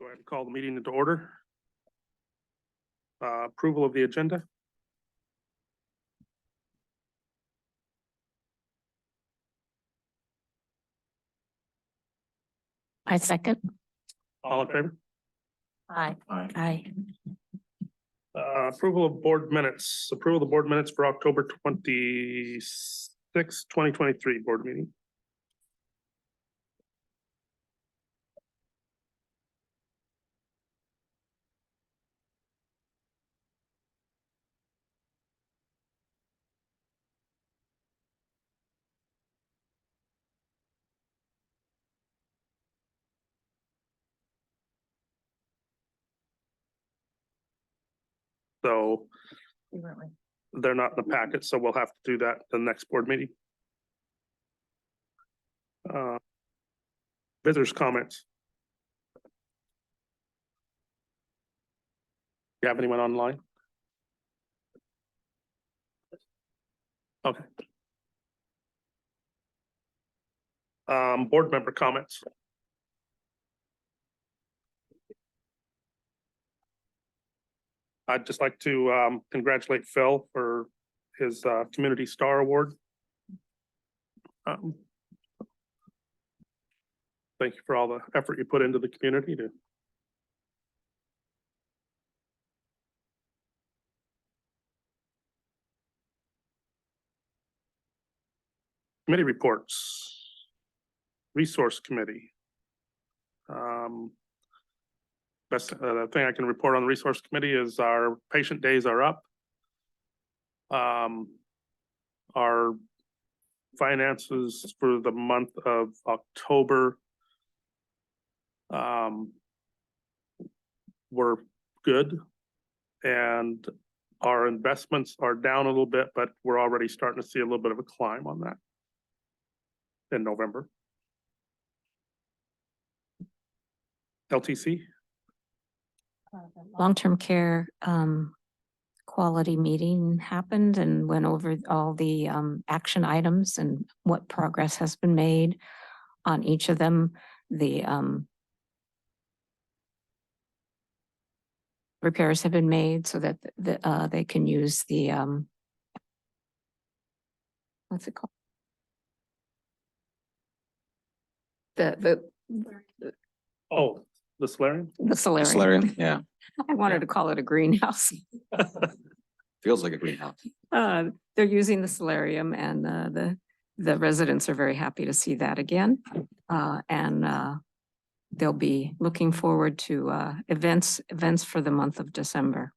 ahead and call the meeting into order. Approval of the agenda. I second. All in favor? Aye. Aye. Approval of board minutes. Approval of the board minutes for October 26th, 2023 board meeting. So they're not in the packet, so we'll have to do that the next board meeting. Visitors' comments. You have anyone online? Okay. Board member comments. I'd just like to congratulate Phil for his Community Star Award. Thank you for all the effort you put into the community to. Committee reports. Resource Committee. Best thing I can report on the Resource Committee is our patient days are up. Our finances for the month of October were good, and our investments are down a little bit, but we're already starting to see a little bit of a climb on that in November. LTC. Long-term care quality meeting happened and went over all the action items and what progress has been made on each of them. The repairs have been made so that they can use the what's it called? Oh, the solarium? The solarium. Solarium, yeah. I wanted to call it a greenhouse. Feels like a greenhouse. They're using the solarium, and the residents are very happy to see that again. And they'll be looking forward to events for the month of December.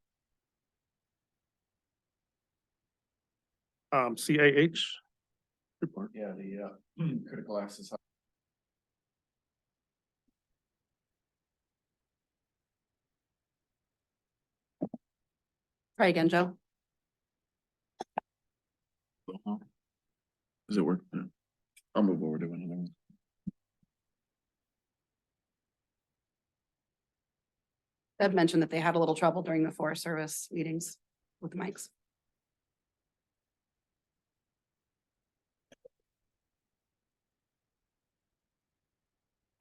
CAH report. Yeah, the critical access. Try again, Joe. Does it work? Yeah. I'll move over to another one. Ed mentioned that they had a little trouble during the Forest Service meetings with the mics.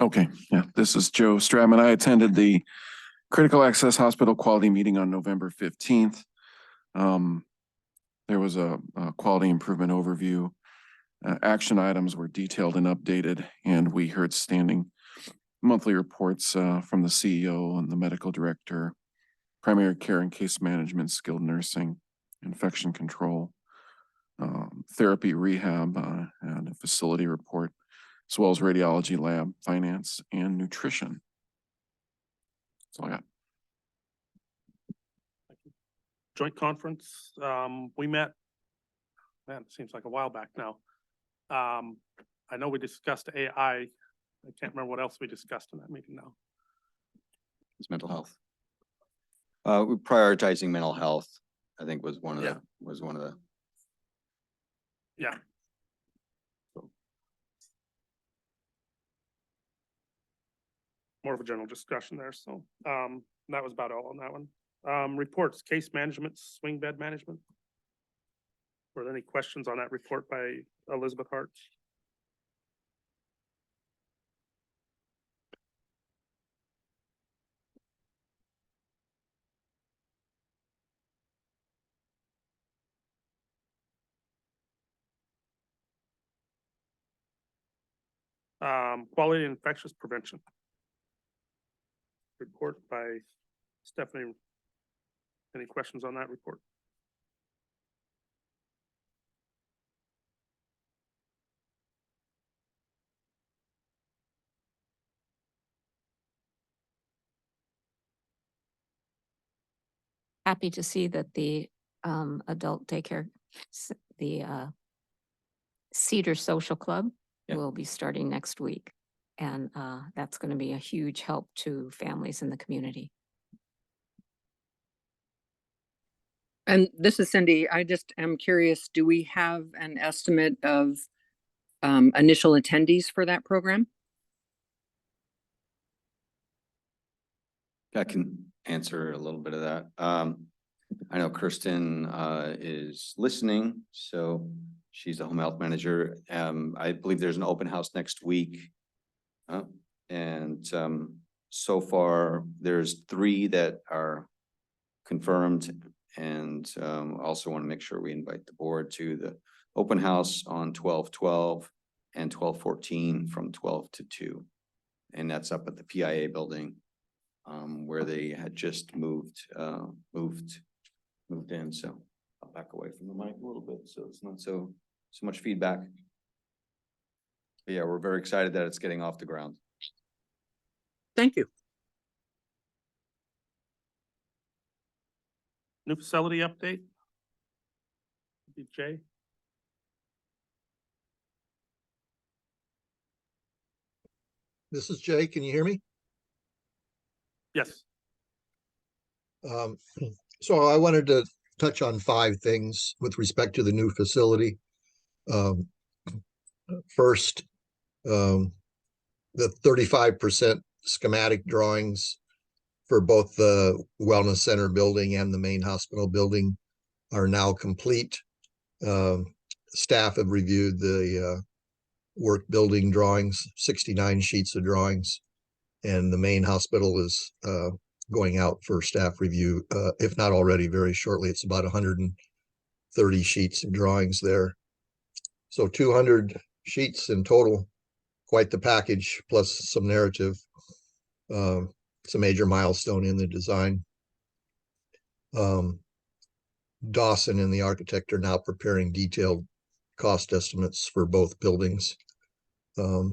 Okay, yeah, this is Joe Stratman. I attended the Critical Access Hospital Quality Meeting on November 15th. There was a quality improvement overview. Action items were detailed and updated, and we heard standing monthly reports from the CEO and the medical director, primary care and case management, skilled nursing, infection control, therapy, rehab, and a facility report, as well as radiology lab, finance, and nutrition. That's all I got. Joint conference. We met, man, it seems like a while back now. I know we discussed AI. I can't remember what else we discussed in that meeting now. It's mental health. We're prioritizing mental health, I think was one of the, Yeah. So, more of a general discussion there. So that was about all on that one. Reports, case management, swing bed management. Were there any questions on that report by Elizabeth Hart? Quality and infectious prevention. Report by Stephanie. Any questions on that report? Happy to see that the adult daycare, the Cedar Social Club Yeah. will be starting next week. And that's going to be a huge help to families in the community. And this is Cindy. I just am curious, do we have an estimate of initial attendees for that program? I can answer a little bit of that. I know Kirsten is listening, so she's the home health manager. I believe there's an open house next week. And so far, there's 3 that are confirmed. And also want to make sure we invite the board to the open house on 12/12 and 12/14 from 12 to 2. And that's up at the PIA building where they had just moved in. So I'll back away from the mic a little bit so it's not so much feedback. But yeah, we're very excited that it's getting off the ground. Thank you. New facility update? Jay? This is Jay. Can you hear me? Yes. So I wanted to touch on 5 things with respect to the new facility. First, the 35% schematic drawings for both the wellness center building and the main hospital building are now complete. Staff have reviewed the work building drawings, 69 sheets of drawings, and the main hospital is going out for staff review, if not already very shortly. It's about 130 sheets of drawings there. So 200 sheets in total, quite the package, plus some narrative. It's a major milestone in the design. Dawson and the architect are now preparing detailed cost estimates for both buildings. I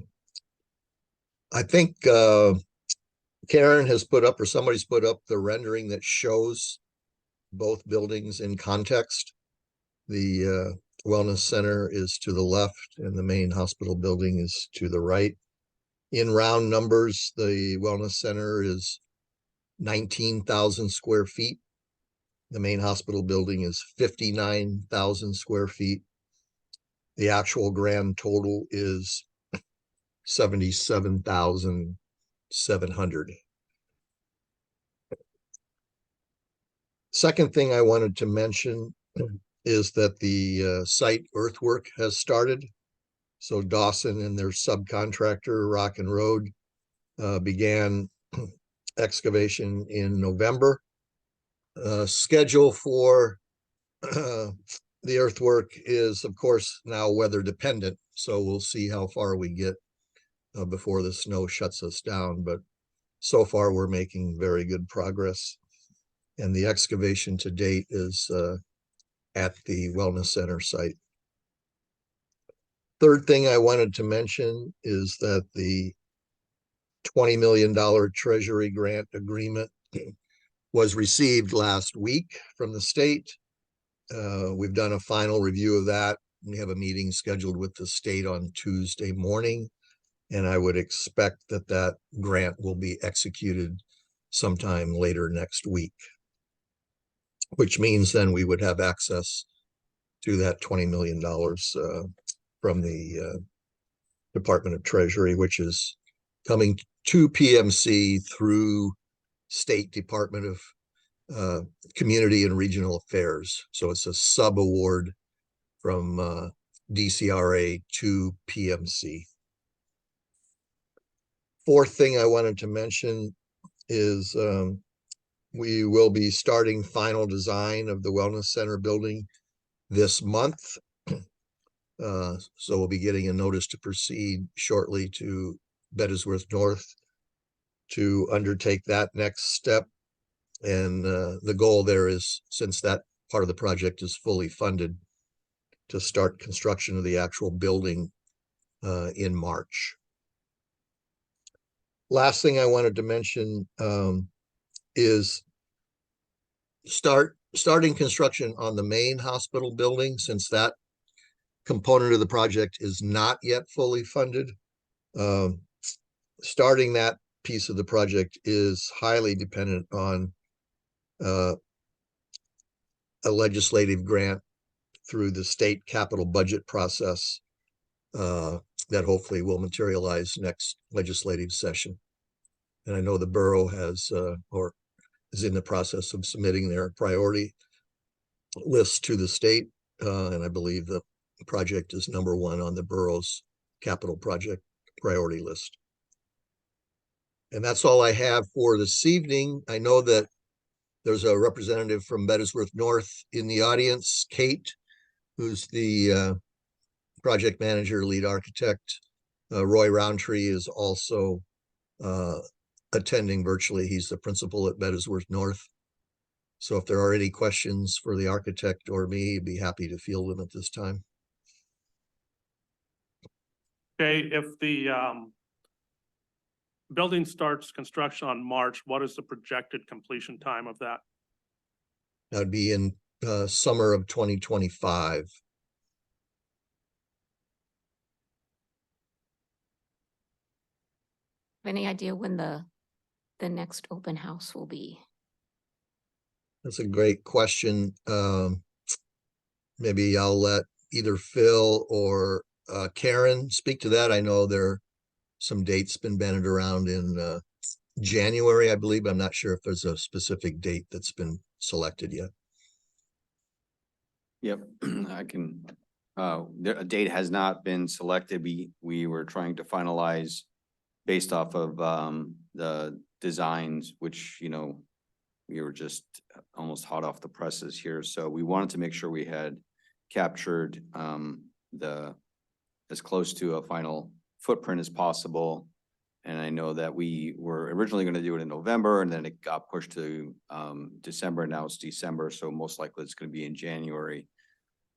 think Karen has put up, or somebody's put up, the rendering that shows both buildings in context. The wellness center is to the left and the main hospital building is to the right. In round numbers, the wellness center is 19,000 square feet. The main hospital building is 59,000 square feet. The actual grand total is 77,700. Second thing I wanted to mention is that the site earthwork has started. So Dawson and their subcontractor, Rock and Road, began excavation in November. Schedule for the earthwork is, of course, now weather dependent. So we'll see how far we get before the snow shuts us down. But so far, we're making very good progress. And the excavation to date is at the wellness center site. Third thing I wanted to mention is that the $20 million Treasury grant agreement was received last week from the state. We've done a final review of that. We have a meeting scheduled with the state on Tuesday morning, and I would expect that that grant will be executed sometime later next week, which means then we would have access to that $20 million from the Department of Treasury, which is coming to PMC through State Department of Community and Regional Affairs. So it's a sub-award from DCRA to PMC. Fourth thing I wanted to mention is we will be starting final design of the Wellness Center building this month. So we'll be getting a notice to proceed shortly to Bettesworth North to undertake that next step. And the goal there is, since that part of the project is fully funded, to start construction of the actual building in March. Last thing I wanted to mention is starting construction on the main hospital building, since that component of the project is not yet fully funded. Starting that piece of the project is highly dependent on a legislative grant through the state capital budget process that hopefully will materialize next legislative session. And I know the borough has or is in the process of submitting their priority list to the state. And I believe the project is #1 on the borough's capital project priority list. And that's all I have for this evening. I know that there's a representative from Bettesworth North in the audience, Kate, who's the project manager, lead architect. Roy Roundtree is also attending virtually. He's the principal at Bettesworth North. So if there are any questions for the architect or me, I'd be happy to field them at this time. Okay, if the building starts construction on March, what is the projected completion time of that? That would be in summer of 2025. Any idea when the next open house will be? That's a great question. Maybe I'll let either Phil or Karen speak to that. I know there are some dates been bandied around in January, I believe. I'm not sure if there's a specific date that's been selected yet. Yep, I can, a date has not been selected. We were trying to finalize based off of the designs, which, you know, we were just almost hot off the presses here. So we wanted to make sure we had captured as close to a final footprint as possible. And I know that we were originally going to do it in November, and then it got pushed to December. Now it's December, so most likely it's going to be in January.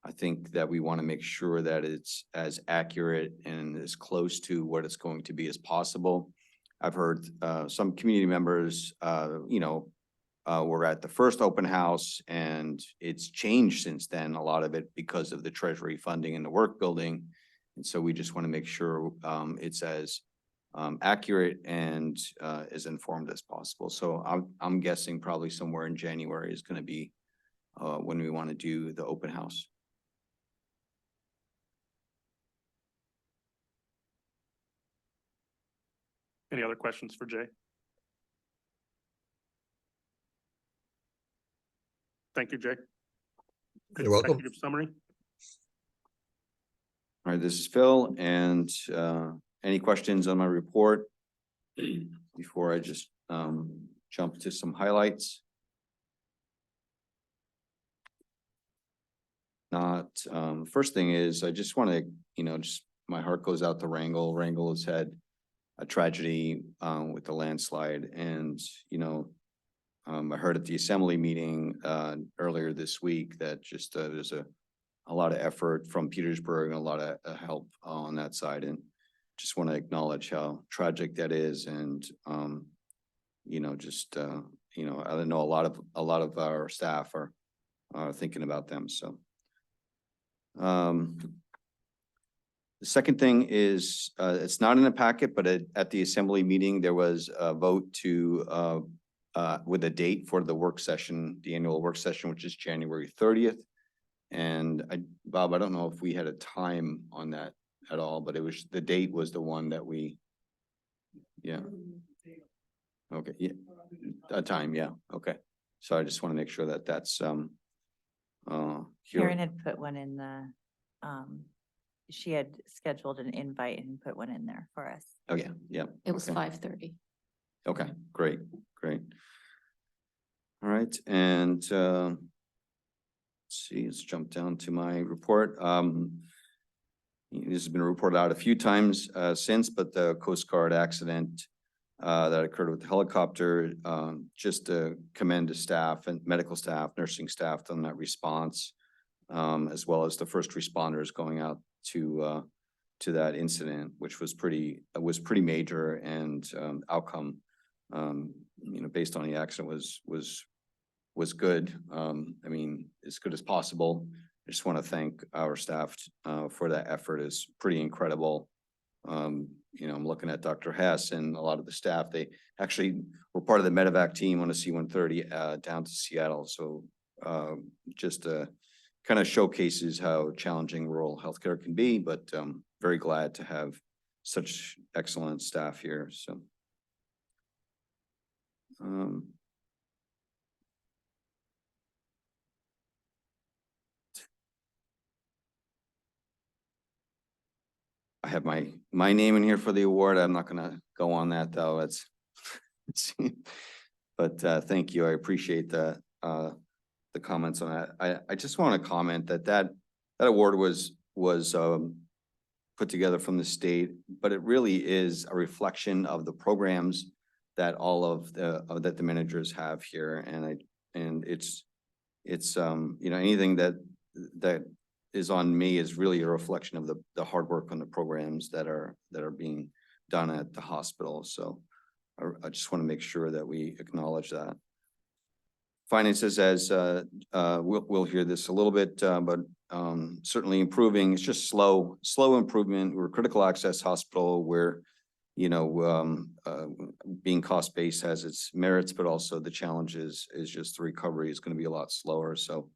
I think that we want to make sure that it's as accurate and as close to what it's going to be as possible. I've heard some community members, were at the first open house, and it's changed since then, a lot of it because of the Treasury funding in the work building. And so we just want to make sure it's as accurate and as informed as possible. So I'm guessing probably somewhere in January is going to be when we want to do the open house. Any other questions for Jay? Thank you, Jay. Good You're welcome. executive summary. All right, this is Phil, and any questions on my report before I just jump to some highlights? Not, first thing is, I just want to, just my heart goes out to Wrangell. Wrangell has had a tragedy with the landslide, and, I heard at the assembly meeting earlier this week that just there's a lot of effort from Petersburg and a lot of help on that side, and just want to acknowledge how tragic that is. And I know a lot of our staff are thinking about them. So the second thing is it's not in the packet, but at the assembly meeting there was a vote to with a date for the work session, the annual work session, which is January 30th. And Bob, I don't know if we had a time on that at all, but the date was the one that yeah. Okay, yeah, a time, yeah, okay. So I just want to make sure that that's Karen had put one in the, she had scheduled an invite and put one in there for us. Oh, yeah, yeah. It was okay. 5:30. Okay, great. All right, and let's see, let's jump down to my report. This has been reported out a few times since, but the Coast Guard accident that occurred with the helicopter, just to commend the staff and medical staff, nursing staff on that response, as well as the first responders going out to that incident, which was pretty major, and outcome, based on the accident was good. I mean, as good as possible. I just want to thank our staff for that effort. It's pretty incredible. I'm looking at Dr. Hess and a lot of the staff. They actually were part of the medevac team on a C-130 down to Seattle. So just kind of showcases how challenging rural healthcare can be, but very glad to have such excellent staff here. So I have my name in here for the award. I'm not going to go on that though. But thank you. I appreciate the comments on that. I just want to comment that award was put together from the state, but it really is a reflection of the programs that all of that the managers have here, and it's anything that is on me is really a reflection of the hard work on the programs that are being done at the hospital. So I just want to make sure that we acknowledge that. Finances, as we'll hear this a little bit, but certainly improving. It's just slow improvement. We're a critical access hospital where, being cost-based has its merits, but also the challenge is just the recovery is going to be a lot slower. So,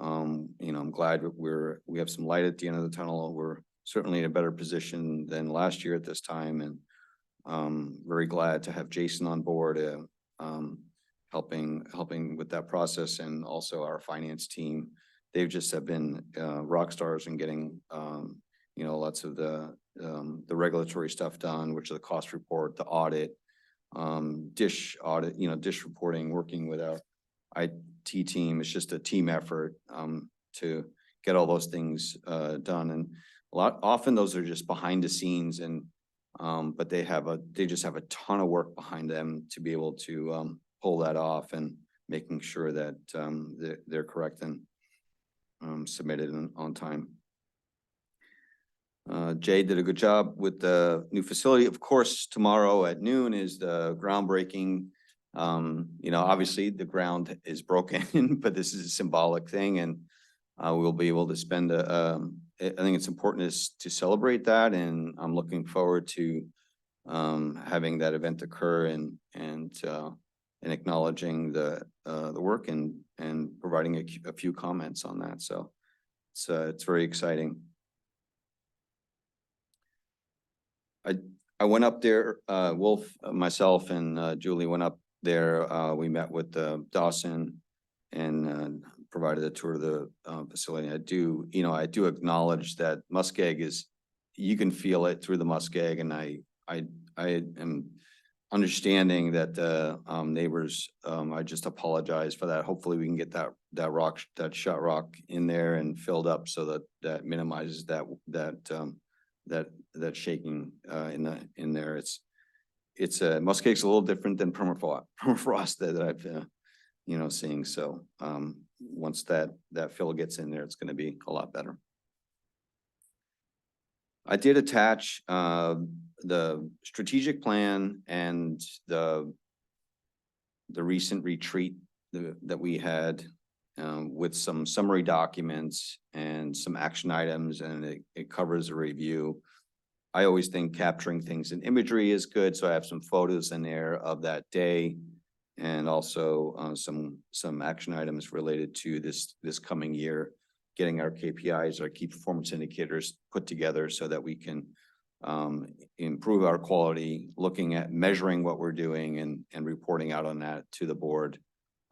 I'm glad that we have some light at the end of the tunnel. We're certainly in a better position than last year at this time, and very glad to have Jason on board, helping with that process, and also our finance team. They've just have been rock stars in getting lots of the regulatory stuff done, which is the cost report, the audit, dish audit, dish reporting, working with our IT team. It's just a team effort to get all those things done, and often those are just behind the scenes, and but they just have a ton of work behind them to be able to pull that off, and making sure that they're correct and submitted on time. Jay did a good job with the new facility. Of course, tomorrow at noon is the groundbreaking. Obviously the ground is broken, but this is a symbolic thing, and we'll be able to spend I think it's important to celebrate that, and I'm looking forward to having that event occur, and acknowledging the work, and providing a few comments on that. So it's very exciting. I went up there, Wolf, myself, and Julie went up there. We met with Dawson and provided a tour of the facility. I do acknowledge that muskeg you can feel it through the muskeg, and I am understanding that the neighbors, I just apologize for that. Hopefully we can get that shot rock in there and filled up, so that minimizes that shaking in there. It's muskeg's a little different than permafrost that I've seeing. So once that fill gets in there, it's going to be a lot better. I did attach the strategic plan and the recent retreat that we had with some summary documents and some action items, and it covers a review. I always think capturing things in imagery is good, so I have some photos in there of that day, and also some action items related to this coming year, getting our KPIs, our key performance indicators put together so that we can improve our quality, looking at measuring what we're doing, and reporting out on that to the board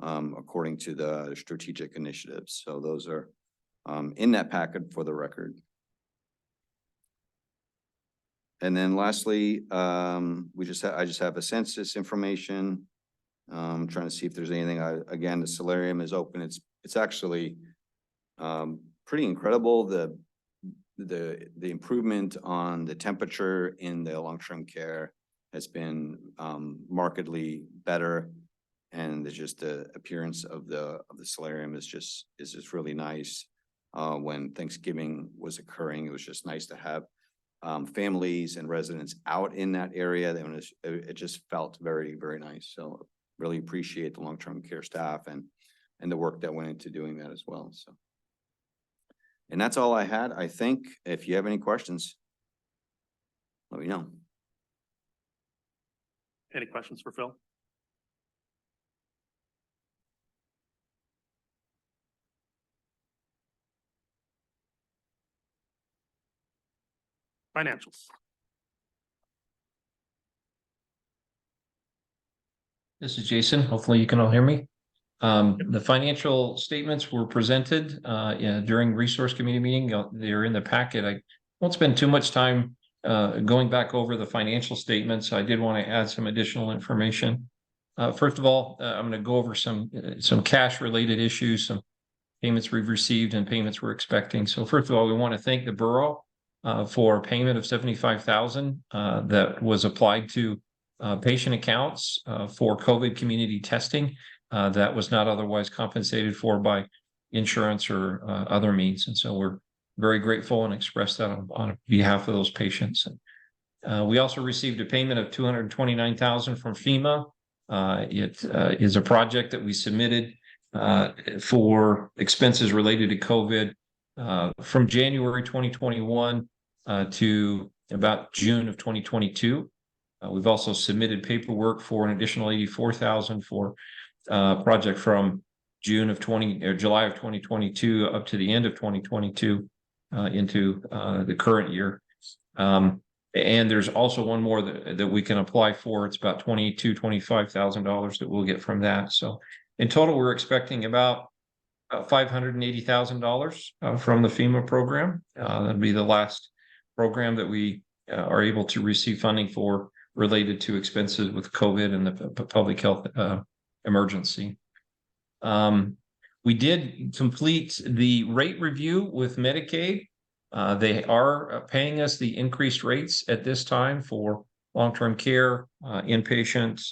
according to the strategic initiatives. So those are in that packet for the record. And then lastly, I just have a census information. I'm trying to see if there's anything. Again, the solarium is open. It's actually pretty incredible. the improvement on the temperature in the long-term care has been markedly better. And just the appearance of the solarium is just really nice. When Thanksgiving was occurring, it was just nice to have families and residents out in that area. It just felt very, very nice. So really appreciate the long-term care staff and the work that went into doing that as well. So. And that's all I had. I think if you have any questions, let me know. Any questions for Phil? Financials. This is Jason. Hopefully you can all hear me. The financial statements were presented during resource committee meeting. They're in the packet. I won't spend too much time going back over the financial statements. I did want to add some additional information. First of all, I'm going to go over some cash related issues, some payments we've received and payments we're expecting. So first of all, we want to thank the borough for a payment of $75,000 that was applied to patient accounts for COVID community testing that was not otherwise compensated for by insurance or other means. And so we're very grateful and express that on behalf of those patients. We also received a payment of $229,000 from FEMA. It is a project that we submitted for expenses related to COVID from January 2021 to about June of 2022. We've also submitted paperwork for an additional $84,000 for project from July of 2022 up to the end of 2022 into the current year. And there's also one more that we can apply for. It's about $25,000 that we'll get from that. So in total, we're expecting about $580,000 from the FEMA program. That'll be the last program that we are able to receive funding for related to expenses with COVID and the public health emergency. We did complete the rate review with Medicaid. They are paying us the increased rates at this time for long-term care, inpatient,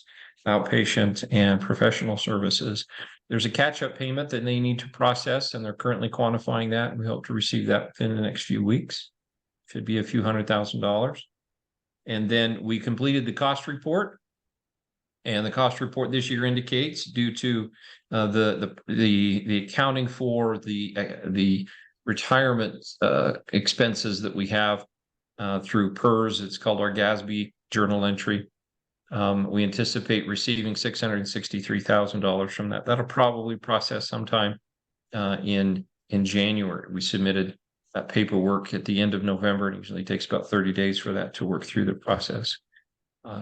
outpatient, and professional services. There's a catch-up payment that they need to process, and they're currently quantifying that. We hope to receive that within the next few weeks. Should be a few $100,000. And then we completed the cost report. And the cost report this year indicates, due to the accounting for the retirement expenses that we have through PERS, it's called our GASB journal entry. We anticipate receiving $663,000 from that. That'll probably process sometime in January. We submitted that paperwork at the end of November. It usually takes about 30 days for that to work through the process.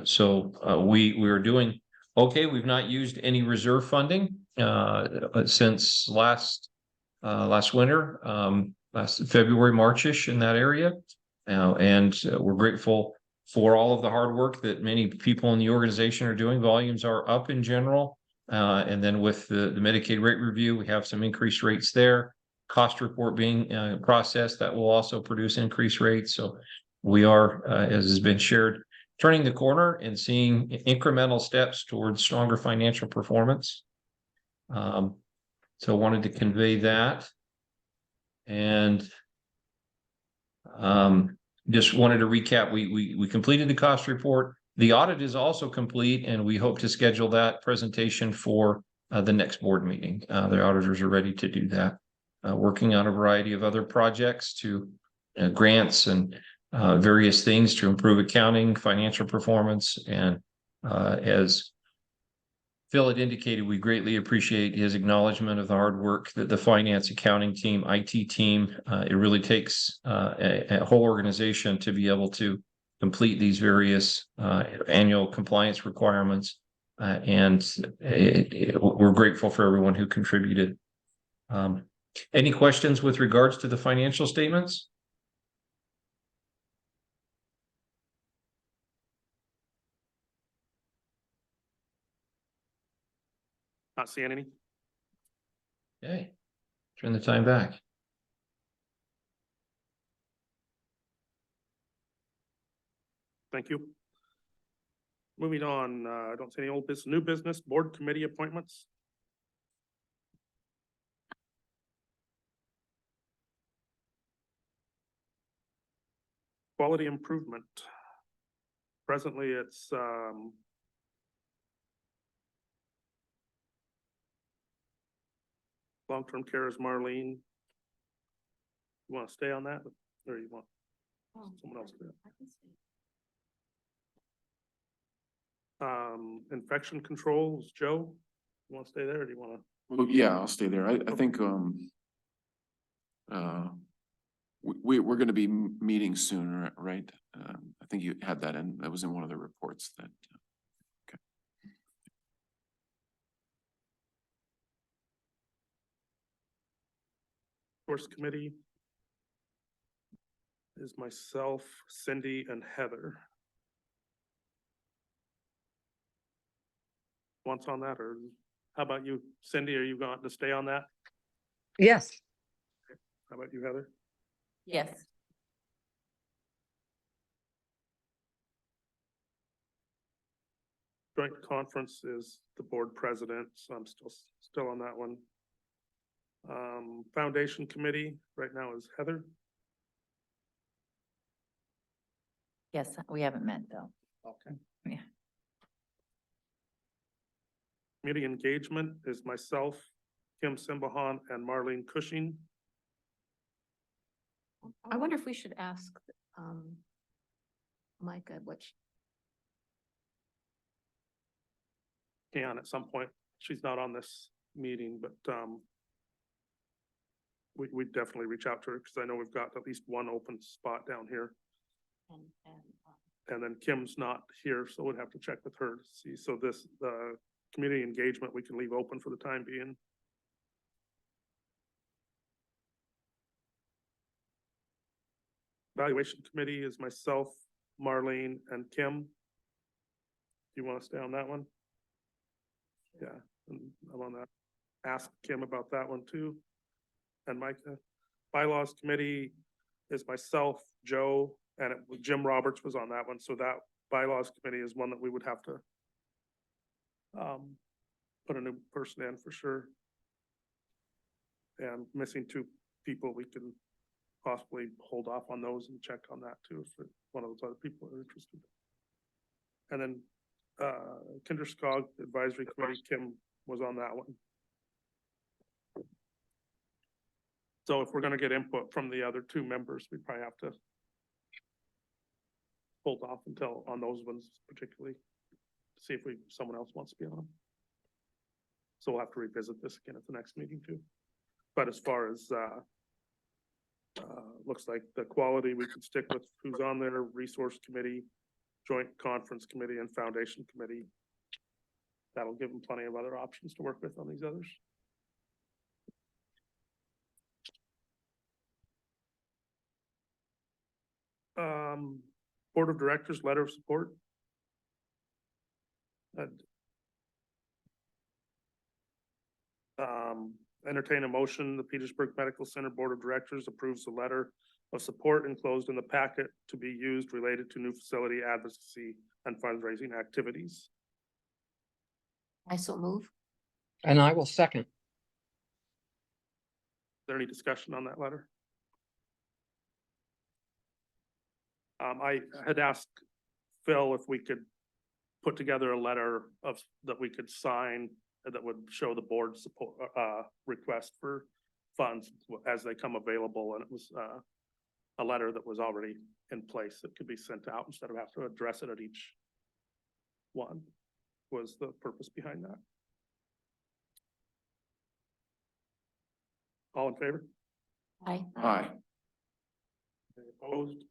So we are doing okay. We've not used any reserve funding since last winter, last February, March-ish, in that area. And we're grateful for all of the hard work that many people in the organization are doing. Volumes are up in general. And then with the Medicaid rate review, we have some increased rates there. Cost report being processed, that will also produce increased rates. So we are, as has been shared, turning the corner and seeing incremental steps towards stronger financial performance. So I wanted to convey that. And just wanted to recap, we completed the cost report. The audit is also complete, and we hope to schedule that presentation for the next board meeting. The auditors are ready to do that. Working on a variety of other projects to grants and various things to improve accounting, financial performance. And as Phil had indicated, we greatly appreciate his acknowledgement of the hard work that the finance, accounting team, IT team, it really takes a whole organization to be able to complete these various annual compliance requirements. And we're grateful for everyone who contributed. Any questions with regards to the financial statements? Not seeing any. Okay, turn the time back. Thank you. Moving on, I don't see any old business, new business, board committee appointments. Quality improvement. Presently, it's long-term care is Marlene. You want to stay on that, or you want someone else to do it? Infection control is Joe. You want to stay there, or do you want to? Well, yeah, I'll stay there. I think, we're gonna be meeting soon, right? I think you had that in, that was in one of the reports that, Course committee is myself, Cindy, and Heather. Once on that, or how about you, Cindy? Are you going to stay on that? Yes. How about you, Heather? Yes. Joint conference is the board president, so I'm still on that one. Foundation committee right now is Heather. Yes, we haven't met though. Okay. Yeah. Community engagement is myself, Kim Simbahan, and Marlene Cushing. I wonder if we should ask, Micah, Can at some point. She's not on this meeting, but we definitely reach out to her because I know we've got at least one open spot down here. And then Kim's not here, so we'd have to check with her to see. So this, community engagement, we can leave open for the time being. Evaluation committee is myself, Marlene, and Kim. Do you want to stay on that one? Yeah, and I'm on that. Ask Kim about that one too. And Micah. Bylaws committee is myself, Joe, and Jim Roberts was on that one. So that bylaws committee is one that we would have to put a new person in for sure. And missing two people, we can possibly hold off on those and check on that too, if one of those other people are interested. And then Kinderskog Advisory Committee, Kim was on that one. So if we're gonna get input from the other two members, we probably have to hold off until on those ones particularly, see if someone else wants to be on them. So we'll have to revisit this again at the next meeting too. But as far as looks like the quality, we can stick with who's on there, resource committee, joint conference committee, and foundation committee. That'll give them plenty of other options to work with on these others. Board of Directors, letter of support. Entertain a motion, the Petersburg Medical Center Board of Directors approves the letter of support enclosed in the packet to be used related to new facility advocacy and fundraising activities. I so move. And I will second. Is there any discussion on that letter? I had asked Phil if we could put together a letter that we could sign that would show the board support, request for funds as they come available. And it was, a letter that was already in place that could be sent out instead of have to address it at each one, was the purpose behind that. All in favor? Aye. aye. Any opposed?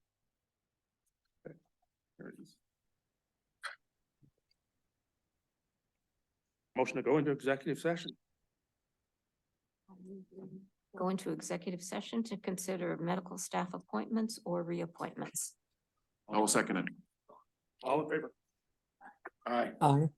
Okay, there it is. Motion to go into executive session. Go into executive session to consider medical staff appointments or reappointments. I will second it. All in favor? Aye. Aye.